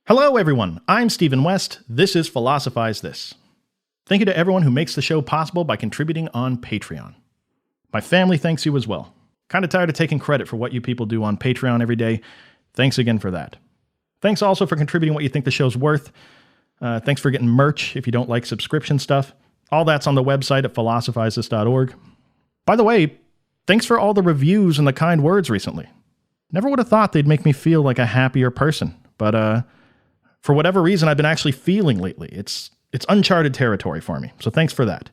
Hello everyone, I'm Stephen West, this is Philosophize This. Thank you to everyone who makes the show possible by contributing on Patreon. My family thanks you as well. Kind of tired of taking credit for what you people do on Patreon every day. Thanks again for that. Thanks also for contributing what you think the show's worth. Thanks for getting merch if you don't like subscription stuff. All that's on the website at philosophizethis.org. By the way, thanks for all the reviews and the kind words recently. Never would have thought they'd make me feel like a happier person, but for whatever reason I've been actually feeling lately. It's uncharted territory for me, so thanks for that.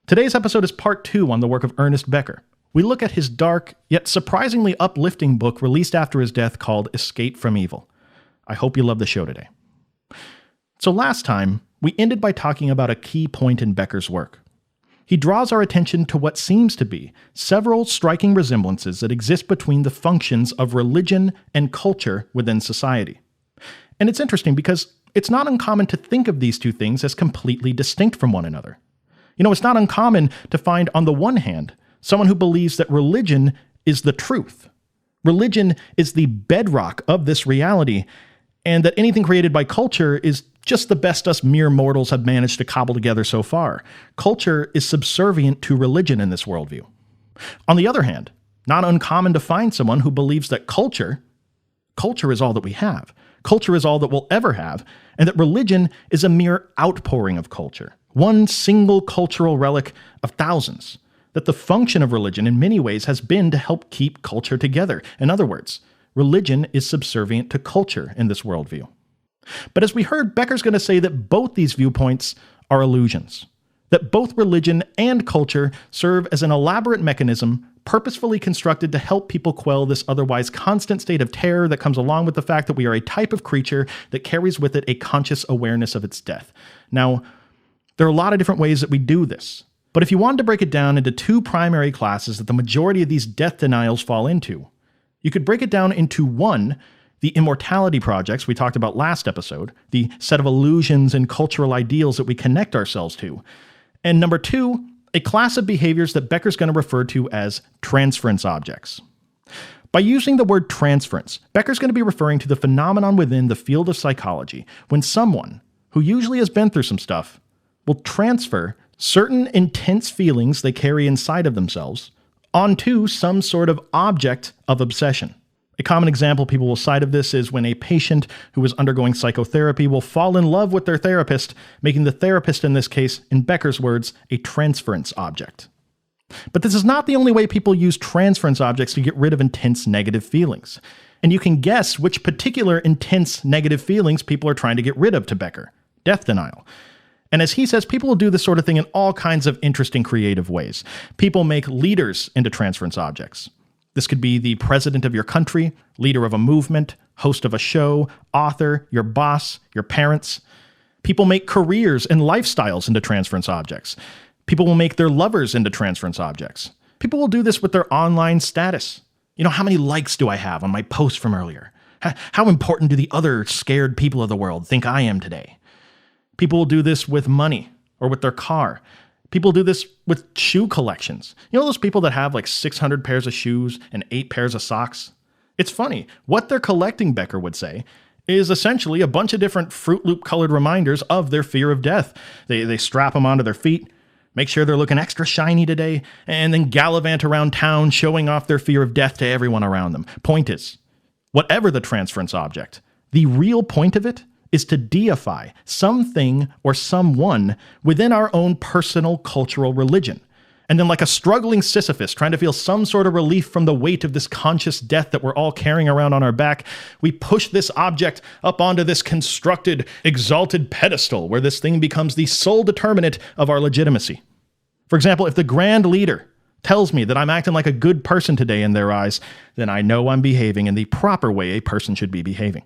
Today's episode is part 2 on the work of Ernest Becker. We look at his dark, yet surprisingly uplifting book released after his death called Escape from Evil. I hope you love the show today. So last time, we ended by talking about a key point in Becker's work. He draws our attention to what seems to be several striking resemblances that exist between the functions of religion and culture within society. And it's interesting because it's not uncommon to think of these two things as completely distinct from one another. You know, it's not uncommon to find, on the one hand, someone who believes that religion is the truth. Religion is the bedrock of this reality, and that anything created by culture is just the best us mere mortals have managed to cobble together so far. Culture is subservient to religion in this worldview. On the other hand, not uncommon to find someone who believes that culture is all that we have. Culture is all that we'll ever have, and that religion is a mere outpouring of culture, one single cultural relic of thousands, that the function of religion in many ways has been to help keep culture together. In other words, religion is subservient to culture in this worldview. But as we heard, Becker's going to say that both these viewpoints are illusions, that both religion and culture serve as an elaborate mechanism purposefully constructed to help people quell this otherwise constant state of terror that comes along with the fact that we are a type of creature that carries with it a conscious awareness of its death. Now, there are a lot of different ways that we do this, but if you wanted to break it down into two primary classes that the majority of these death denials fall into, you could break it down into one, the immortality projects we talked about last episode, the set of illusions and cultural ideals that we connect ourselves to, and number 2, a class of behaviors that Becker's going to refer to as transference objects. By using the word transference, Becker's going to be referring to the phenomenon within the field of psychology when someone, who usually has been through some stuff, will transfer certain intense feelings they carry inside of themselves onto some sort of object of obsession. A common example people will cite of this is when a patient who is undergoing psychotherapy will fall in love with their therapist, making the therapist, in this case, in Becker's words, a transference object. But this is not the only way people use transference objects to get rid of intense negative feelings. And you can guess which particular intense negative feelings people are trying to get rid of to Becker: death denial. And as he says, people will do this sort of thing in all kinds of interesting creative ways. People make leaders into transference objects. This could be the president of your country, leader of a movement, host of a show, author, your boss, your parents. People make careers and lifestyles into transference objects. People will make their lovers into transference objects. People will do this with their online status. You know, how many likes do I have on my post from earlier? How important do the other scared people of the world think I am today? People will do this with money or with their car. People do this with shoe collections. You know those people that have like 600 pairs of shoes and 8 pairs of socks? It's funny. What they're collecting, Becker would say, is essentially a bunch of different Fruit Loop colored reminders of their fear of death. They strap them onto their feet, make sure they're looking extra shiny today, and then gallivant around town showing off their fear of death to everyone around them. Point is, whatever the transference object, the real point of it is to deify something or someone within our own personal cultural religion. And then, like a struggling Sisyphus trying to feel some sort of relief from the weight of this conscious death that we're all carrying around on our back, we push this object up onto this constructed, exalted pedestal where this thing becomes the sole determinant of our legitimacy. For example, if the grand leader tells me that I'm acting like a good person today in their eyes, then I know I'm behaving in the proper way a person should be behaving.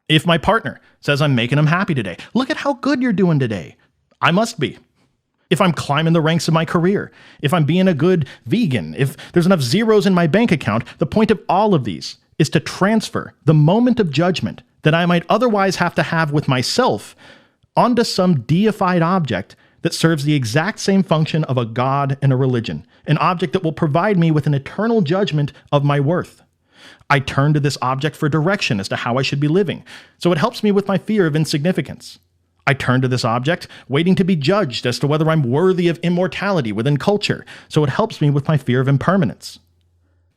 If my partner says I'm making them happy today, look at how good you're doing today, I must be. If I'm climbing the ranks of my career, if I'm being a good vegan, if there's enough zeros in my bank account, the point of all of these is to transfer the moment of judgment that I might otherwise have to have with myself onto some deified object that serves the exact same function of a god and a religion, an object that will provide me with an eternal judgment of my worth. I turn to this object for direction as to how I should be living, so it helps me with my fear of insignificance. I turn to this object, waiting to be judged as to whether I'm worthy of immortality within culture, so it helps me with my fear of impermanence.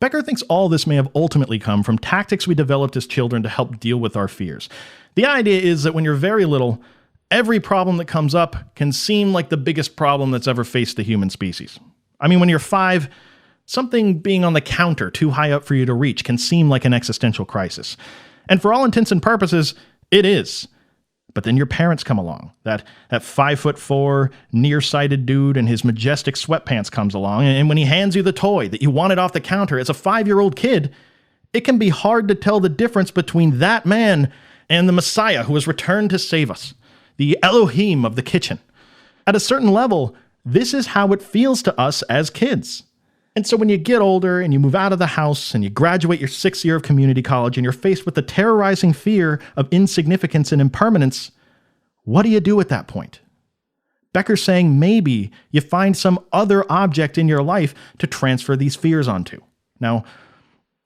Becker thinks all this may have ultimately come from tactics we developed as children to help deal with our fears. The idea is that when you're very little, every problem that comes up can seem like the biggest problem that's ever faced the human species. I mean, when you're 5, something being on the counter too high up for you to reach can seem like an existential crisis. And for all intents and purposes, it is. But then your parents come along. That 5'4", nearsighted dude in his majestic sweatpants comes along, and when he hands you the toy that you wanted off the counter as a 5-year-old kid, it can be hard to tell the difference between that man and the Messiah who has returned to save us, the Elohim of the kitchen. At a certain level, this is how it feels to us as kids. And so when you get older and you move out of the house and you graduate your 6th year of community college and you're faced with the terrorizing fear of insignificance and impermanence, what do you do at that point? Becker's saying maybe you find some other object in your life to transfer these fears onto. Now,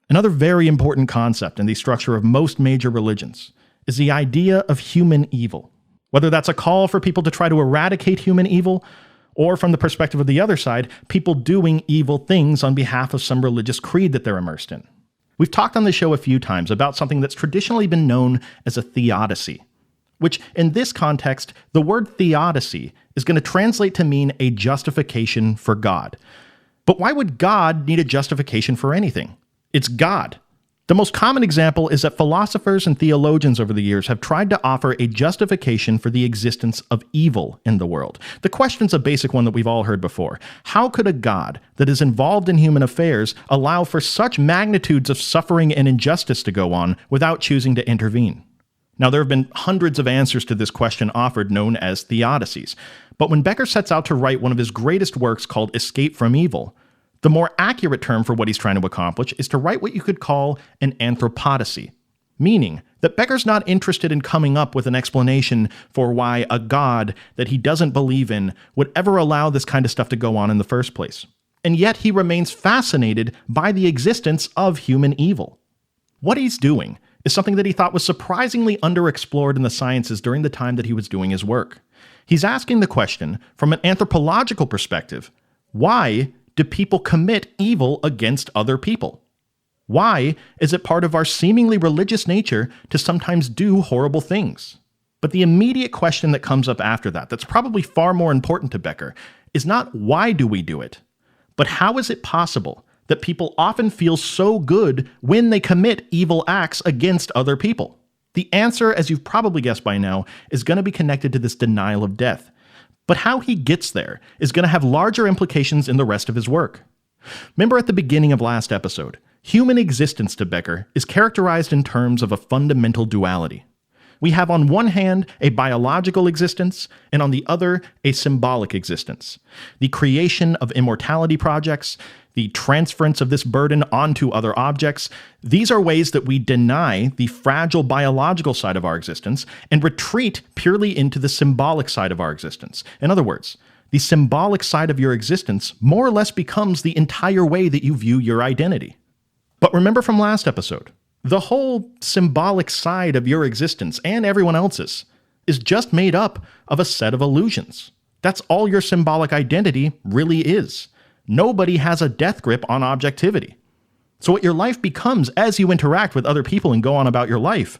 another very important concept in the structure of most major religions is the idea of human evil. Whether that's a call for people to try to eradicate human evil, or from the perspective of the other side, people doing evil things on behalf of some religious creed that they're immersed in. We've talked on the show a few times about something that's traditionally been known as a theodicy, which in this context, the word theodicy is going to translate to mean a justification for God. But why would God need a justification for anything? It's God. The most common example is that philosophers and theologians over the years have tried to offer a justification for the existence of evil in the world. The question's a basic one that we've all heard before. How could a God that is involved in human affairs allow for such magnitudes of suffering and injustice to go on without choosing to intervene? Now, there have been hundreds of answers to this question offered, known as theodicies. But when Becker sets out to write one of his greatest works called Escape from Evil, the more accurate term for what he's trying to accomplish is to write what you could call an anthropodocy, meaning that Becker's not interested in coming up with an explanation for why a God that he doesn't believe in would ever allow this kind of stuff to go on in the first place. And yet he remains fascinated by the existence of human evil. What he's doing is something that he thought was surprisingly underexplored in the sciences during the time that he was doing his work. He's asking the question, from an anthropological perspective, why do people commit evil against other people? Why is it part of our seemingly religious nature to sometimes do horrible things? But the immediate question that comes up after that, that's probably far more important to Becker, is not why do we do it, but how is it possible that people often feel so good when they commit evil acts against other people? The answer, as you've probably guessed by now, is going to be connected to this denial of death. But how he gets there is going to have larger implications in the rest of his work. Remember at the beginning of last episode, human existence to Becker is characterized in terms of a fundamental duality. We have on one hand a biological existence, and on the other a symbolic existence. The creation of immortality projects, the transference of this burden onto other objects, these are ways that we deny the fragile biological side of our existence and retreat purely into the symbolic side of our existence. In other words, the symbolic side of your existence more or less becomes the entire way that you view your identity. But remember from last episode, the whole symbolic side of your existence and everyone else's is just made up of a set of illusions. That's all your symbolic identity really is. Nobody has a death grip on objectivity. So what your life becomes as you interact with other people and go on about your life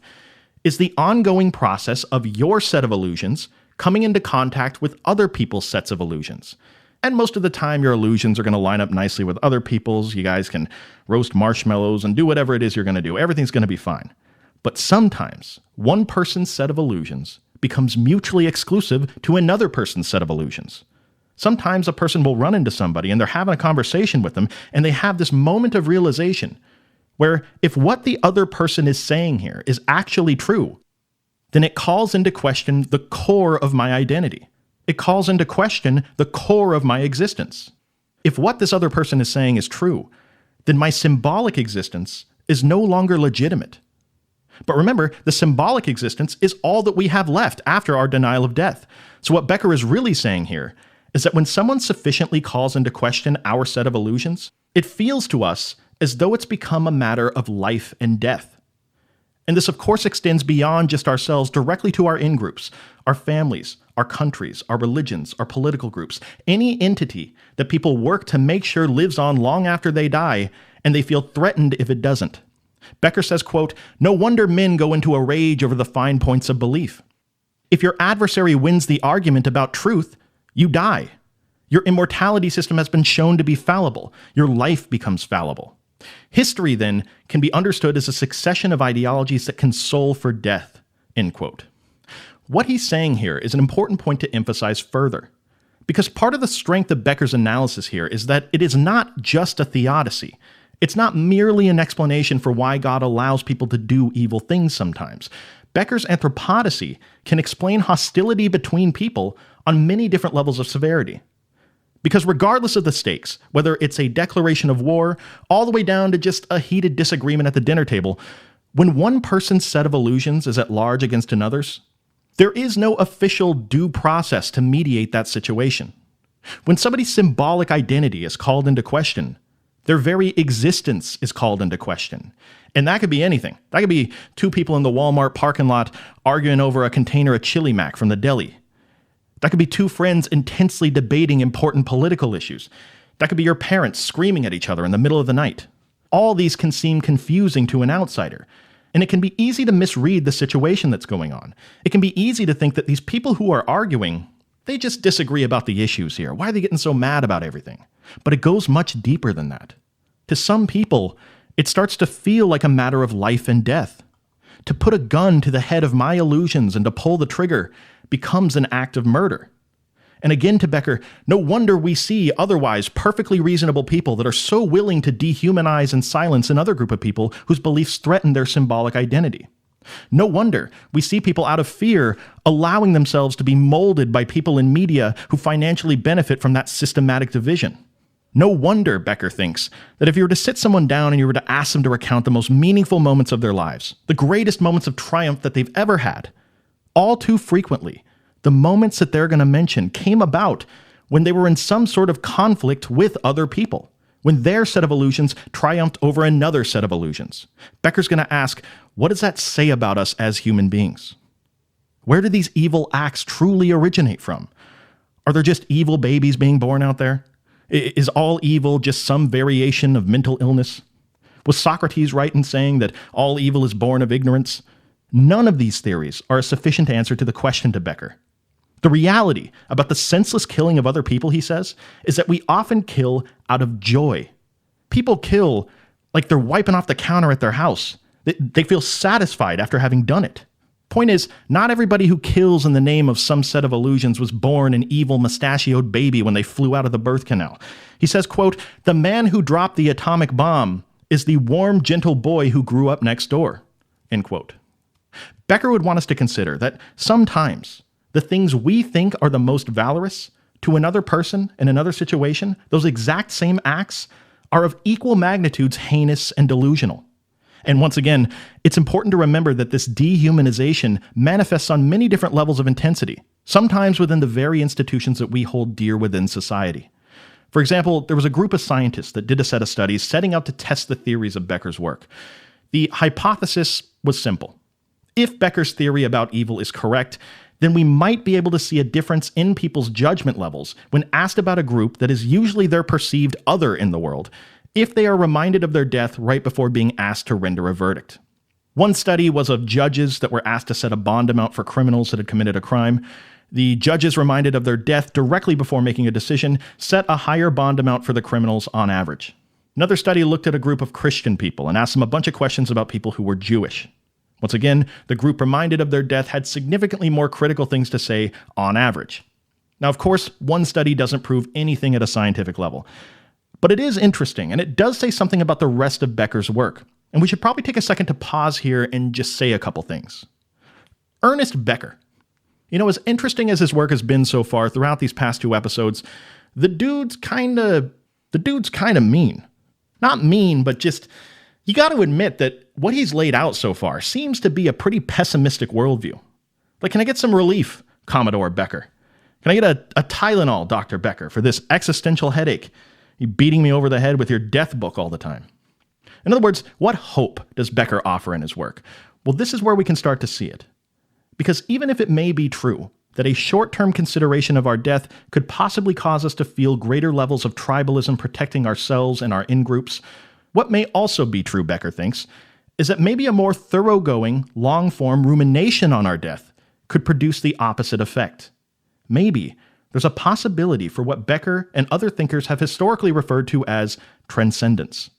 is the ongoing process of your set of illusions coming into contact with other people's sets of illusions. And most of the time, your illusions are going to line up nicely with other people's. You guys can roast marshmallows and do whatever it is you're going to do. Everything's going to be fine. But sometimes, one person's set of illusions becomes mutually exclusive to another person's set of illusions. Sometimes a person will run into somebody and they're having a conversation with them, and they have this moment of realization where if what the other person is saying here is actually true, then it calls into question the core of my identity. It calls into question the core of my existence. If what this other person is saying is true, then my symbolic existence is no longer legitimate. But remember, the symbolic existence is all that we have left after our denial of death. So what Becker is really saying here is that when someone sufficiently calls into question our set of illusions, it feels to us as though it's become a matter of life and death. And this, of course, extends beyond just ourselves directly to our in-groups, our families, our countries, our religions, our political groups, any entity that people work to make sure lives on long after they die, and they feel threatened if it doesn't. Becker says, quote, "No wonder men go into a rage over the fine points of belief. If your adversary wins the argument about truth, you die. Your immortality system has been shown to be fallible. Your life becomes fallible. History, then, can be understood as a succession of ideologies that console for death," end quote. What he's saying here is an important point to emphasize further, because part of the strength of Becker's analysis here is that it is not just a theodicy. It's not merely an explanation for why God allows people to do evil things sometimes. Becker's anthropodicy can explain hostility between people on many different levels of severity. Because regardless of the stakes, whether it's a declaration of war, all the way down to just a heated disagreement at the dinner table, when one person's set of illusions is at large against another's, there is no official due process to mediate that situation. When somebody's symbolic identity is called into question, their very existence is called into question. And that could be anything. That could be two people in the Walmart parking lot arguing over a container of chili mac from the deli. That could be two friends intensely debating important political issues. That could be your parents screaming at each other in the middle of the night. All these can seem confusing to an outsider, and it can be easy to misread the situation that's going on. It can be easy to think that these people who are arguing, they just disagree about the issues here. Why are they getting so mad about everything? But it goes much deeper than that. To some people, it starts to feel like a matter of life and death. To put a gun to the head of my illusions and to pull the trigger becomes an act of murder. And again to Becker, no wonder we see otherwise perfectly reasonable people that are so willing to dehumanize and silence another group of people whose beliefs threaten their symbolic identity. No wonder we see people out of fear allowing themselves to be molded by people in media who financially benefit from that systematic division. No wonder, Becker thinks, that if you were to sit someone down and you were to ask them to recount the most meaningful moments of their lives, the greatest moments of triumph that they've ever had, all too frequently, the moments that they're going to mention came about when they were in some sort of conflict with other people, when their set of illusions triumphed over another set of illusions. Becker's going to ask, what does that say about us as human beings? Where do these evil acts truly originate from? Are there just evil babies being born out there? Is all evil just some variation of mental illness? Was Socrates right in saying that all evil is born of ignorance? None of these theories are a sufficient answer to the question to Becker. The reality about the senseless killing of other people, he says, is that we often kill out of joy. People kill like they're wiping off the counter at their house. They feel satisfied after having done it. Point is, not everybody who kills in the name of some set of illusions was born an evil mustachioed baby when they flew out of the birth canal. He says, quote, "The man who dropped the atomic bomb is the warm, gentle boy who grew up next door," end quote. Becker would want us to consider that sometimes the things we think are the most valorous to another person in another situation, those exact same acts, are of equal magnitudes heinous and delusional. And once again, it's important to remember that this dehumanization manifests on many different levels of intensity, sometimes within the very institutions that we hold dear within society. For example, there was a group of scientists that did a set of studies setting out to test the theories of Becker's work. The hypothesis was simple. If Becker's theory about evil is correct, then we might be able to see a difference in people's judgment levels when asked about a group that is usually their perceived other in the world, if they are reminded of their death right before being asked to render a verdict. One study was of judges that were asked to set a bond amount for criminals that had committed a crime. The judges reminded of their death directly before making a decision set a higher bond amount for the criminals on average. Another study looked at a group of Christian people and asked them a bunch of questions about people who were Jewish. Once again, the group reminded of their death had significantly more critical things to say on average. Now, of course, one study doesn't prove anything at a scientific level, but it is interesting, and it does say something about the rest of Becker's work, and we should probably take a second to pause here and just say a couple things. Ernest Becker. As interesting as his work has been so far throughout these past two episodes, the dude's kind of mean. Not mean, but just, you got to admit that what he's laid out so far seems to be a pretty pessimistic worldview. Like, can I get some relief, Commodore Becker? Can I get a Tylenol, Dr. Becker, for this existential headache? You beating me over the head with your death book all the time. In other words, what hope does Becker offer in his work? Well, this is where we can start to see it. Because even if it may be true that a short-term consideration of our death could possibly cause us to feel greater levels of tribalism protecting ourselves and our in-groups, what may also be true, Becker thinks, is that maybe a more thoroughgoing, long-form rumination on our death could produce the opposite effect. Maybe there's a possibility for what Becker and other thinkers have historically referred to as transcendence.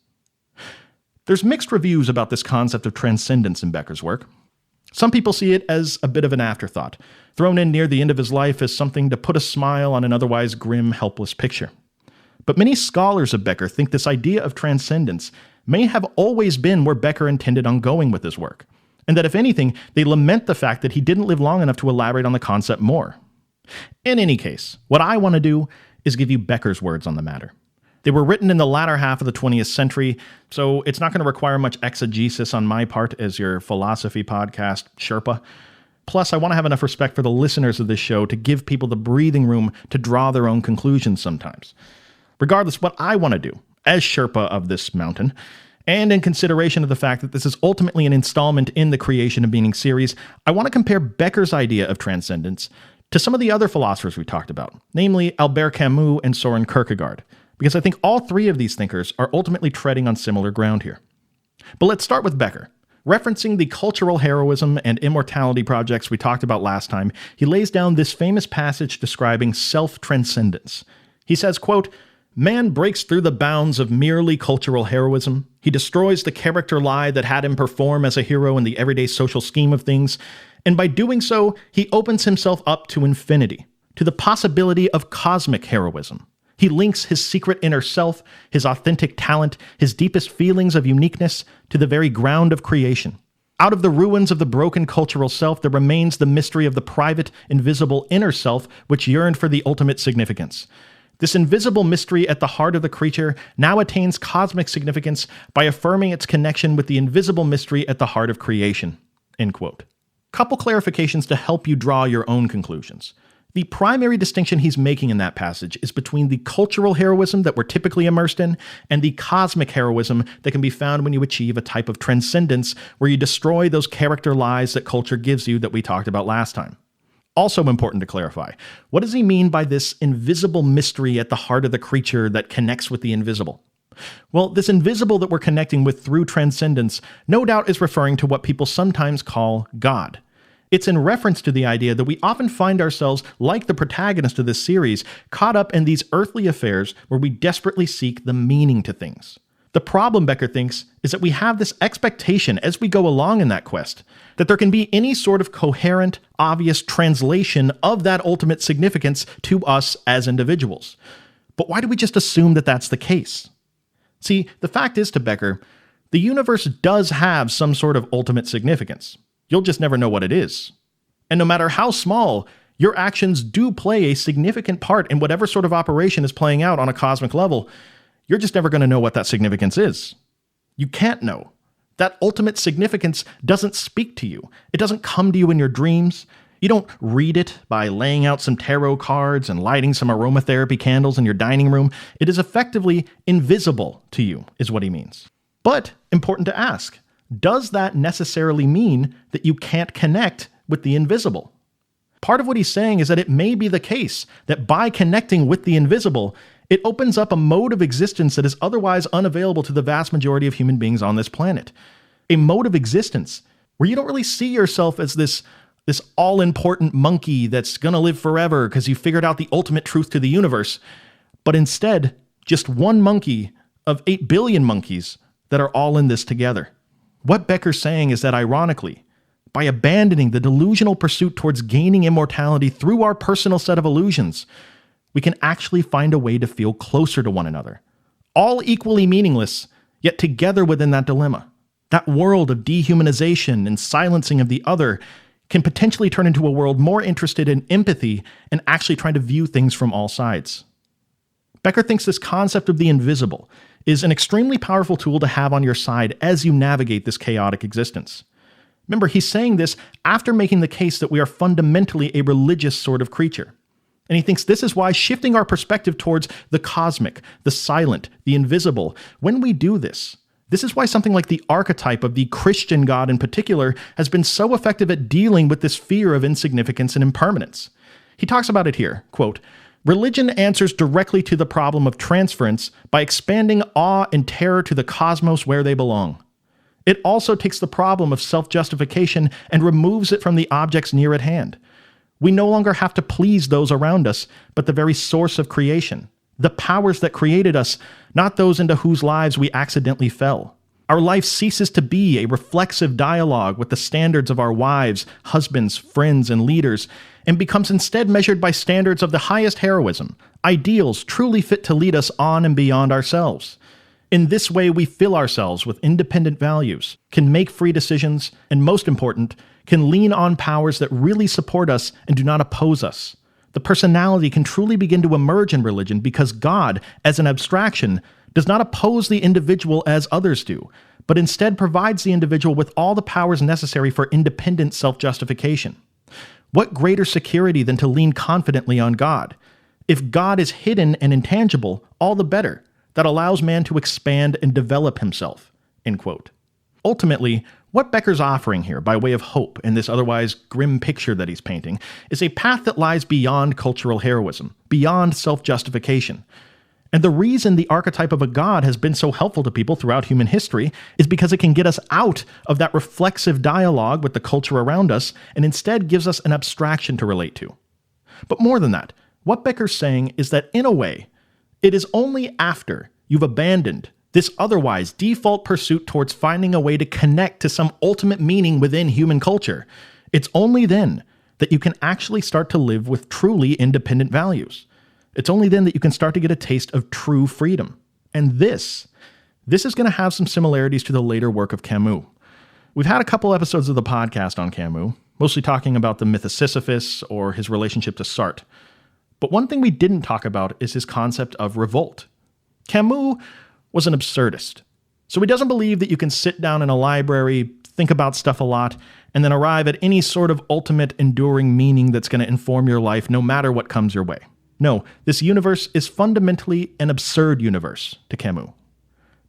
There's mixed reviews about this concept of transcendence in Becker's work. Some people see it as a bit of an afterthought, thrown in near the end of his life as something to put a smile on an otherwise grim, helpless picture. But many scholars of Becker think this idea of transcendence may have always been where Becker intended on going with his work, and that if anything, they lament the fact that he didn't live long enough to elaborate on the concept more. In any case, what I want to do is give you Becker's words on the matter. They were written in the latter half of the 20th century, so it's not going to require much exegesis on my part as your philosophy podcast Sherpa. Plus, I want to have enough respect for the listeners of this show to give people the breathing room to draw their own conclusions sometimes. Regardless, what I want to do, as Sherpa of this mountain, and in consideration of the fact that this is ultimately an installment in the Creation of Meaning series, I want to compare Becker's idea of transcendence to some of the other philosophers we talked about, namely Albert Camus and Soren Kierkegaard, because I think all three of these thinkers are ultimately treading on similar ground here. But let's start with Becker. Referencing the cultural heroism and immortality projects we talked about last time, he lays down this famous passage describing self-transcendence. He says, quote, "Man breaks through the bounds of merely cultural heroism. He destroys the character lie that had him perform as a hero in the everyday social scheme of things, and by doing so, he opens himself up to infinity, to the possibility of cosmic heroism. He links his secret inner self, his authentic talent, his deepest feelings of uniqueness to the very ground of creation. Out of the ruins of the broken cultural self, there remains the mystery of the private, invisible inner self which yearned for the ultimate significance. This invisible mystery at the heart of the creature now attains cosmic significance by affirming its connection with the invisible mystery at the heart of creation." End quote. Couple clarifications to help you draw your own conclusions. The primary distinction he's making in that passage is between the cultural heroism that we're typically immersed in and the cosmic heroism that can be found when you achieve a type of transcendence where you destroy those character lies that culture gives you that we talked about last time. Also important to clarify, what does he mean by this invisible mystery at the heart of the creature that connects with the invisible? Well, this invisible that we're connecting with through transcendence no doubt is referring to what people sometimes call God. It's in reference to the idea that we often find ourselves, like the protagonist of this series, caught up in these earthly affairs where we desperately seek the meaning to things. The problem, Becker thinks, is that we have this expectation as we go along in that quest, that there can be any sort of coherent, obvious translation of that ultimate significance to us as individuals. But why do we just assume that that's the case? See, the fact is, to Becker, the universe does have some sort of ultimate significance. You'll just never know what it is. And no matter how small, your actions do play a significant part in whatever sort of operation is playing out on a cosmic level. You're just never going to know what that significance is. You can't know. That ultimate significance doesn't speak to you. It doesn't come to you in your dreams. You don't read it by laying out some tarot cards and lighting some aromatherapy candles in your dining room. It is effectively invisible to you, is what he means. But important to ask, does that necessarily mean that you can't connect with the invisible? Part of what he's saying is that it may be the case that by connecting with the invisible, it opens up a mode of existence that is otherwise unavailable to the vast majority of human beings on this planet. A mode of existence where you don't really see yourself as this all-important monkey that's going to live forever because you figured out the ultimate truth to the universe, but instead, just one monkey of 8 billion monkeys that are all in this together. What Becker's saying is that, ironically, by abandoning the delusional pursuit towards gaining immortality through our personal set of illusions, we can actually find a way to feel closer to one another, all equally meaningless, yet together within that dilemma. That world of dehumanization and silencing of the other can potentially turn into a world more interested in empathy and actually trying to view things from all sides. Becker thinks this concept of the invisible is an extremely powerful tool to have on your side as you navigate this chaotic existence. Remember, he's saying this after making the case that we are fundamentally a religious sort of creature. And he thinks this is why shifting our perspective towards the cosmic, the silent, the invisible, when we do this, This is why something like the archetype of the Christian God in particular has been so effective at dealing with this fear of insignificance and impermanence. He talks about it here, quote, "Religion answers directly to the problem of transference by expanding awe and terror to the cosmos where they belong. It also takes the problem of self-justification and removes it from the objects near at hand. We no longer have to please those around us, but the very source of creation, the powers that created us, not those into whose lives we accidentally fell. Our life ceases to be a reflexive dialogue with the standards of our wives, husbands, friends, and leaders, and becomes instead measured by standards of the highest heroism, ideals truly fit to lead us on and beyond ourselves. In this way, we fill ourselves with independent values, can make free decisions, and most important, can lean on powers that really support us and do not oppose us. The personality can truly begin to emerge in religion because God, as an abstraction, does not oppose the individual as others do, but instead provides the individual with all the powers necessary for independent self-justification. What greater security than to lean confidently on God? If God is hidden and intangible, all the better. That allows man to expand and develop himself." End quote. Ultimately, what Becker's offering here, by way of hope in this otherwise grim picture that he's painting, is a path that lies beyond cultural heroism, beyond self-justification. And the reason the archetype of a god has been so helpful to people throughout human history is because it can get us out of that reflexive dialogue with the culture around us and instead gives us an abstraction to relate to. But more than that, what Becker's saying is that in a way, it is only after you've abandoned this otherwise default pursuit towards finding a way to connect to some ultimate meaning within human culture, it's only then that you can actually start to live with truly independent values. It's only then that you can start to get a taste of true freedom. And this is going to have some similarities to the later work of Camus. We've had a couple episodes of the podcast on Camus, mostly talking about the myth of Sisyphus or his relationship to Sartre. But one thing we didn't talk about is his concept of revolt. Camus was an absurdist. So he doesn't believe that you can sit down in a library, think about stuff a lot, and then arrive at any sort of ultimate enduring meaning that's going to inform your life no matter what comes your way. No, this universe is fundamentally an absurd universe to Camus.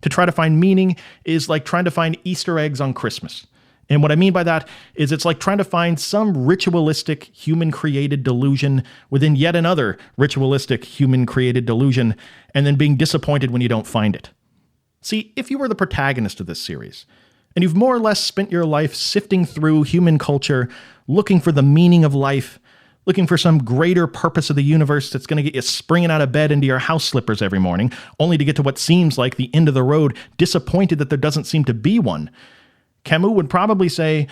To try to find meaning is like trying to find Easter eggs on Christmas. And what I mean by that is it's like trying to find some ritualistic human-created delusion within yet another ritualistic human-created delusion, and then being disappointed when you don't find it. See, if you were the protagonist of this series, and you've more or less spent your life sifting through human culture, looking for the meaning of life, looking for some greater purpose of the universe that's going to get you springing out of bed into your house slippers every morning, only to get to what seems like the end of the road, disappointed that there doesn't seem to be one, Camus would probably say,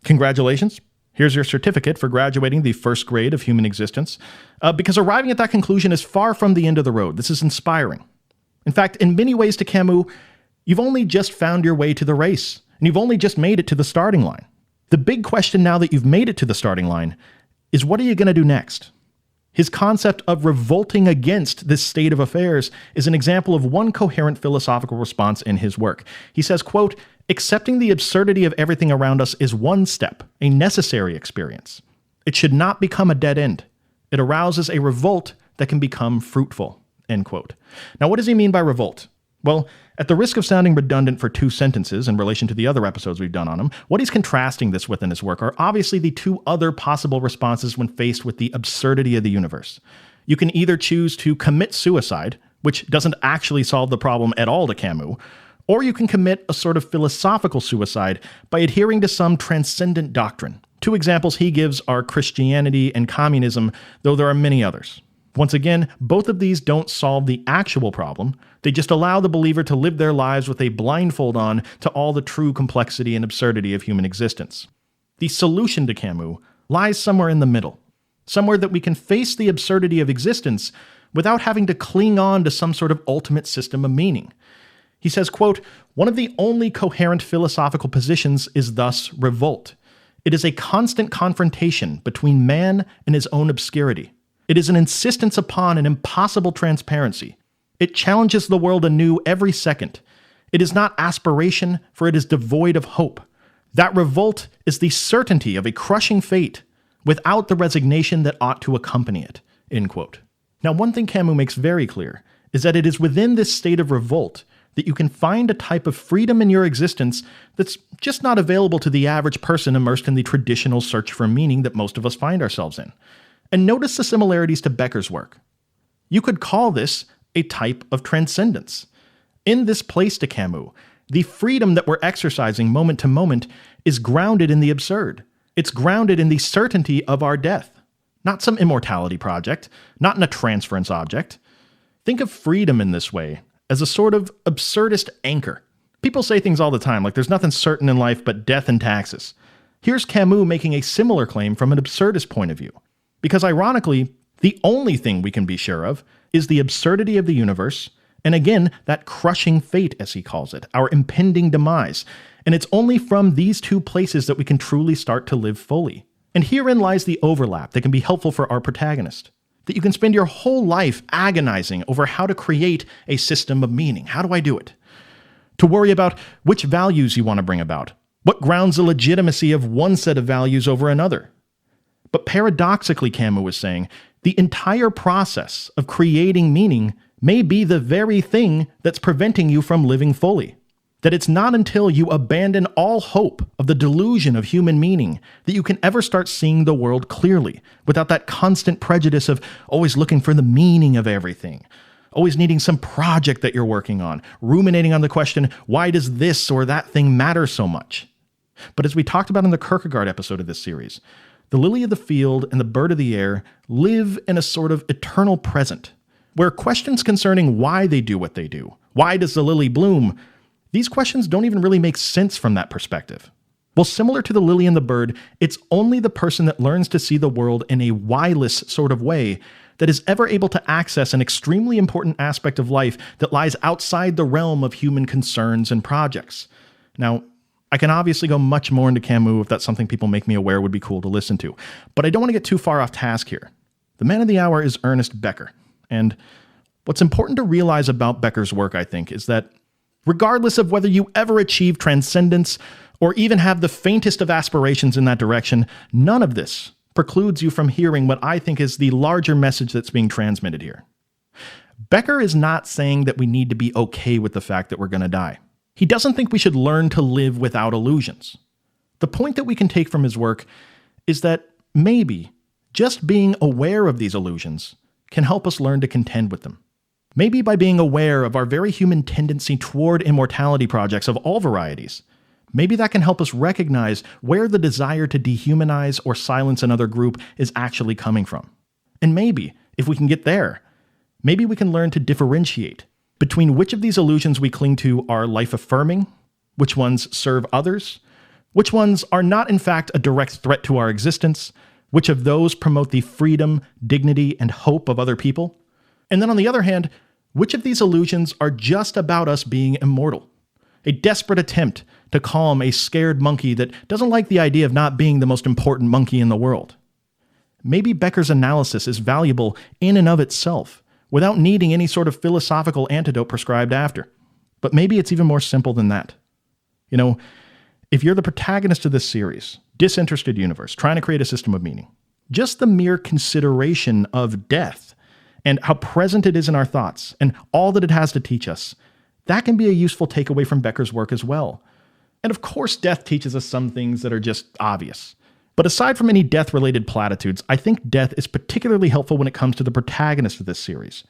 congratulations, here's your certificate for graduating the first grade of human existence, because arriving at that conclusion is far from the end of the road. This is inspiring. In fact, in many ways to Camus, you've only just found your way to the race, and you've only just made it to the starting line. The big question now that you've made it to the starting line is, what are you going to do next? His concept of revolting against this state of affairs is an example of one coherent philosophical response in his work. He says, quote, "Accepting the absurdity of everything around us is one step, a necessary experience. It should not become a dead end. It arouses a revolt that can become fruitful." End quote. Now, what does he mean by revolt? Well, at the risk of sounding redundant for two sentences in relation to the other episodes we've done on him, what he's contrasting this with in his work are obviously the two other possible responses when faced with the absurdity of the universe. You can either choose to commit suicide, which doesn't actually solve the problem at all to Camus, or you can commit a sort of philosophical suicide by adhering to some transcendent doctrine. Two examples he gives are Christianity and communism, though there are many others. Once again, both of these don't solve the actual problem. They just allow the believer to live their lives with a blindfold on to all the true complexity and absurdity of human existence. The solution to Camus lies somewhere in the middle, somewhere that we can face the absurdity of existence without having to cling on to some sort of ultimate system of meaning. He says, quote, "One of the only coherent philosophical positions is thus revolt. It is a constant confrontation between man and his own obscurity. It is an insistence upon an impossible transparency. It challenges the world anew every second. It is not aspiration, for it is devoid of hope. That revolt is the certainty of a crushing fate without the resignation that ought to accompany it." End quote. Now, one thing Camus makes very clear is that it is within this state of revolt that you can find a type of freedom in your existence that's just not available to the average person immersed in the traditional search for meaning that most of us find ourselves in. And notice the similarities to Becker's work. You could call this a type of transcendence. In this place to Camus, the freedom that we're exercising moment to moment is grounded in the absurd. It's grounded in the certainty of our death, not some immortality project, not in a transference object. Think of freedom in this way, as a sort of absurdist anchor. People say things all the time, like there's nothing certain in life but death and taxes. Here's Camus making a similar claim from an absurdist point of view. Because ironically, the only thing we can be sure of is the absurdity of the universe, and again, that crushing fate, as he calls it, our impending demise. And it's only from these two places that we can truly start to live fully. And herein lies the overlap that can be helpful for our protagonist. That you can spend your whole life agonizing over how to create a system of meaning. How do I do it? To worry about which values you want to bring about. What grounds the legitimacy of one set of values over another. But paradoxically, Camus was saying, the entire process of creating meaning may be the very thing that's preventing you from living fully. That it's not until you abandon all hope of the delusion of human meaning that you can ever start seeing the world clearly, without that constant prejudice of always looking for the meaning of everything, always needing some project that you're working on, ruminating on the question, why does this or that thing matter so much? But as we talked about in the Kierkegaard episode of this series, the lily of the field and the bird of the air live in a sort of eternal present, where questions concerning why they do what they do, why does the lily bloom, these questions don't even really make sense from that perspective. Well, similar to the lily and the bird, it's only the person that learns to see the world in a why-less sort of way that is ever able to access an extremely important aspect of life that lies outside the realm of human concerns and projects. Now, I can obviously go much more into Camus if that's something people make me aware would be cool to listen to, but I don't want to get too far off task here. The man of the hour is Ernest Becker, and what's important to realize about Becker's work, I think, is that regardless of whether you ever achieve transcendence or even have the faintest of aspirations in that direction, none of this precludes you from hearing what I think is the larger message that's being transmitted here. Becker is not saying that we need to be okay with the fact that we're going to die. He doesn't think we should learn to live without illusions. The point that we can take from his work is that maybe just being aware of these illusions can help us learn to contend with them. Maybe by being aware of our very human tendency toward immortality projects of all varieties, maybe that can help us recognize where the desire to dehumanize or silence another group is actually coming from. And maybe, if we can get there, maybe we can learn to differentiate between which of these illusions we cling to are life-affirming, which ones serve others, which ones are not in fact a direct threat to our existence, which of those promote the freedom, dignity, and hope of other people, and then on the other hand, which of these illusions are just about us being immortal? A desperate attempt to calm a scared monkey that doesn't like the idea of not being the most important monkey in the world. Maybe Becker's analysis is valuable in and of itself, without needing any sort of philosophical antidote prescribed after. But maybe it's even more simple than that. You know, if you're the protagonist of this series, disinterested universe, trying to create a system of meaning, just the mere consideration of death and how present it is in our thoughts and all that it has to teach us, that can be a useful takeaway from Becker's work as well. And of course, death teaches us some things that are just obvious. But aside from any death-related platitudes, I think death is particularly helpful when it comes to the protagonist of this series.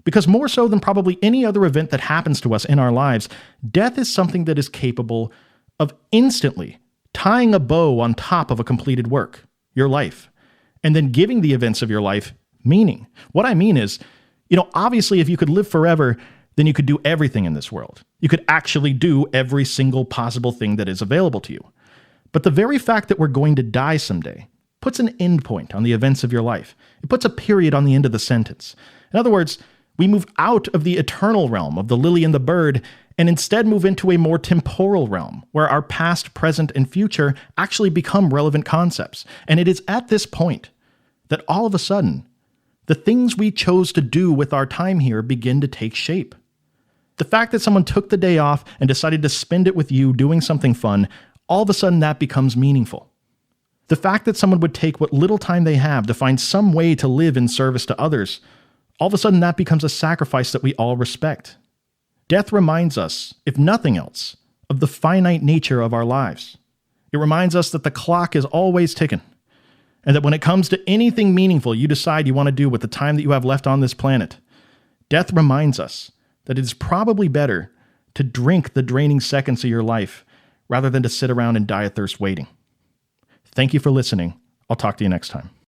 Because more so than probably any other event that happens to us in our lives, death is something that is capable of instantly tying a bow on top of a completed work, your life, and then giving the events of your life meaning. What I mean is, obviously if you could live forever, then you could do everything in this world. You could actually do every single possible thing that is available to you. But the very fact that we're going to die someday puts an end point on the events of your life. It puts a period on the end of the sentence. In other words, we move out of the eternal realm of the lily and the bird and instead move into a more temporal realm where our past, present, and future actually become relevant concepts. And it is at this point that all of a sudden, the things we chose to do with our time here begin to take shape. The fact that someone took the day off and decided to spend it with you doing something fun, all of a sudden that becomes meaningful. The fact that someone would take what little time they have to find some way to live in service to others, all of a sudden that becomes a sacrifice that we all respect. Death reminds us, if nothing else, of the finite nature of our lives. It reminds us that the clock is always ticking, and that when it comes to anything meaningful you decide you want to do with the time that you have left on this planet, death reminds us that it is probably better to drink the draining seconds of your life rather than to sit around and die of thirst waiting. Thank you for listening. I'll talk to you next time.